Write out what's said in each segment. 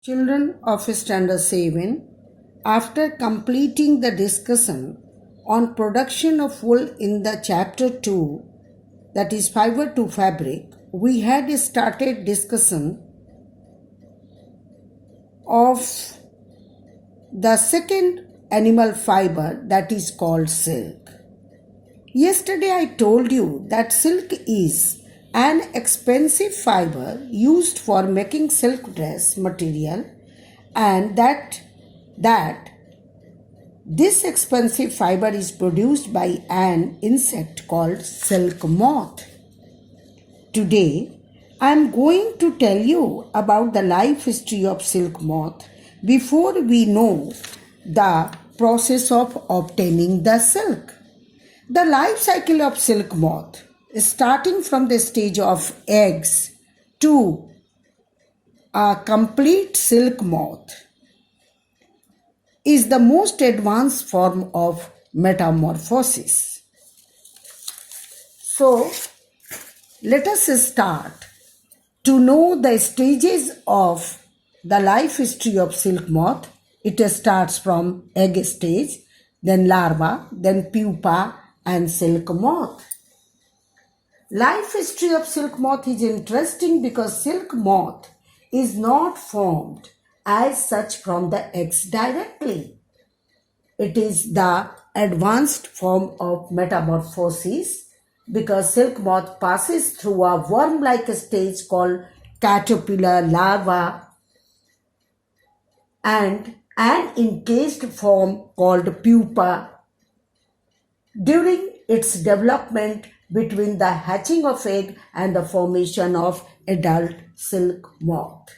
Children of Standard 7, after completing the discussion on production of wool in the chapter 2, that is fiber to fabric, we had started discussion of the second animal fiber, that is called silk. Yesterday I told you that silk is an expensive fiber used for making silk dress material, and that this expensive fiber is produced by an insect called silk moth. Today I am going to tell you about the life history of silk moth before we know the process of obtaining the silk. The life cycle of silk moth, starting from the stage of eggs to a complete silk moth, is the most advanced form of metamorphosis. So, let us start to know the stages of the life history of silk moth. It starts from egg stage, then larva, then pupa, and silk moth. Life history of silk moth is interesting because silk moth is not formed as such from the eggs directly. It is the advanced form of metamorphosis because silk moth passes through a worm-like stage called caterpillar, larva, and an encased form called pupa. During its development between the hatching of egg and the formation of adult silk moth.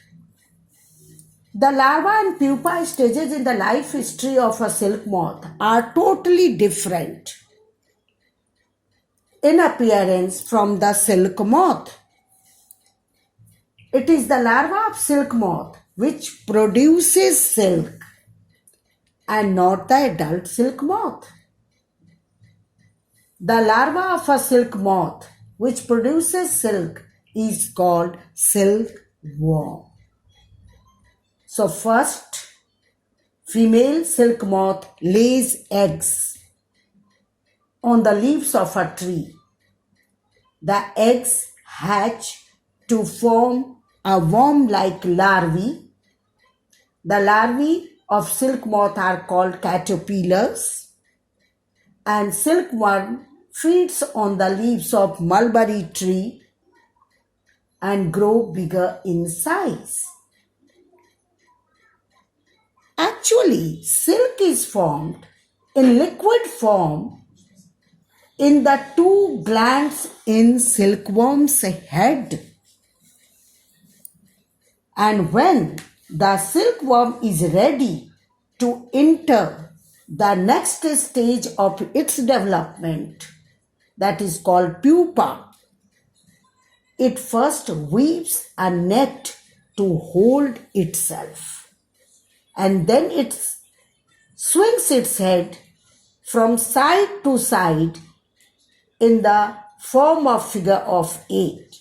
The larva and pupa stages in the life history of a silk moth are totally different in appearance from the silk moth. It is the larva of silk moth which produces silk and not the adult silk moth. The larva of a silk moth which produces silk is called silkworm. So first, female silk moth lays eggs on the leaves of a tree. The eggs hatch to form a worm-like larvae. The larvae of silk moth are called caterpillars, and silkworm feeds on the leaves of mulberry tree and grow bigger in size. Actually, silk is formed in liquid form in the two glands in silkworm's head. And when the silkworm is ready to enter the next stage of its development, that is called pupa, it first weaves a net to hold itself, and then it swings its head from side to side in the form of figure of 8.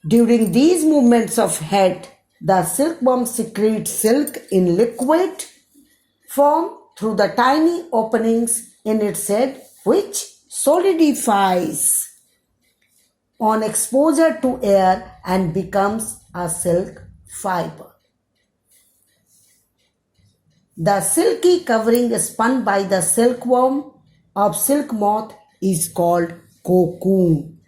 During these movements of head, the silkworm secretes silk in liquid form through the tiny openings in its head, which solidifies on exposure to air and becomes a silk fiber. The silky covering spun by the silkworm of silk moth is called cocoon,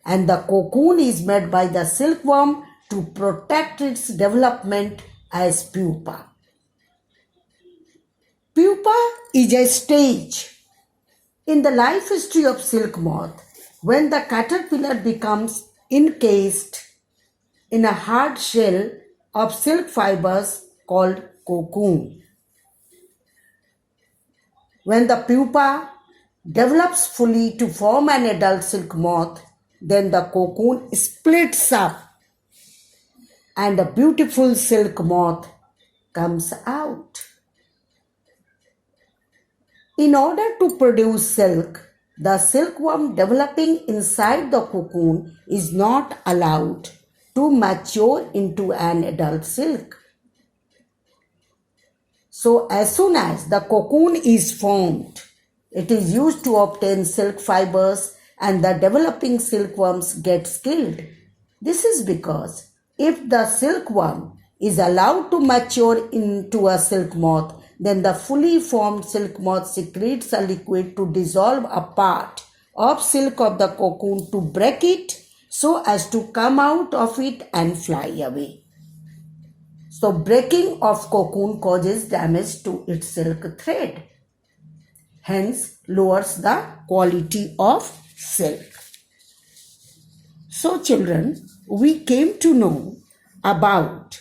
and the cocoon is made by the silkworm to protect its development as pupa. Pupa is a stage in the life history of silk moth when the caterpillar becomes encased in a hard shell of silk fibers called cocoon. When the pupa develops fully to form an adult silk moth, then the cocoon splits up and a beautiful silk moth comes out. In order to produce silk, the silkworm developing inside the cocoon is not allowed to mature into an adult silk. So as soon as the cocoon is formed, it is used to obtain silk fibers and the developing silkworms get skilled. This is because if the silkworm is allowed to mature into a silk moth, then the fully formed silk moth secretes a liquid to dissolve a part of silk of the cocoon to break it so as to come out of it and fly away. So breaking of cocoon causes damage to its silk thread, hence lowers the quality of silk. So children, we came to know about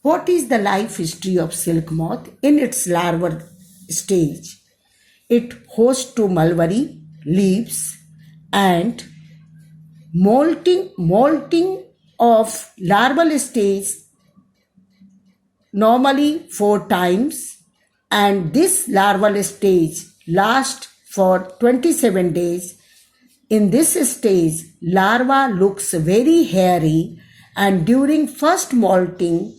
what is the life history of silk moth in its larval stage. It hosts to mulberry leaves and molting of larval stage normally 4 times, and this larval stage lasts for 27 days. In this stage, larva looks very hairy, and during first molting,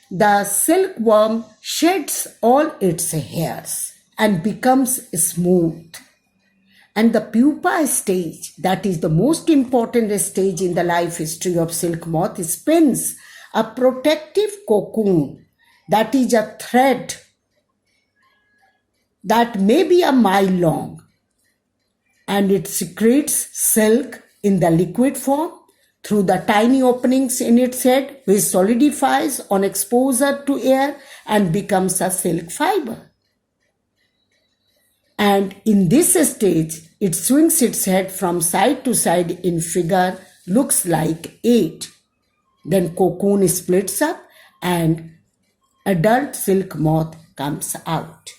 the silkworm sheds all its hairs and becomes smooth. And the pupa stage, that is the most important stage in the life history of silk moth, spins a protective cocoon, that is a thread that may be a mile long, and it secretes silk in the liquid form through the tiny openings in its head, which solidifies on exposure to air and becomes a silk fiber. And in this stage, it swings its head from side to side in figure looks like 8. Then cocoon splits up and adult silk moth comes out.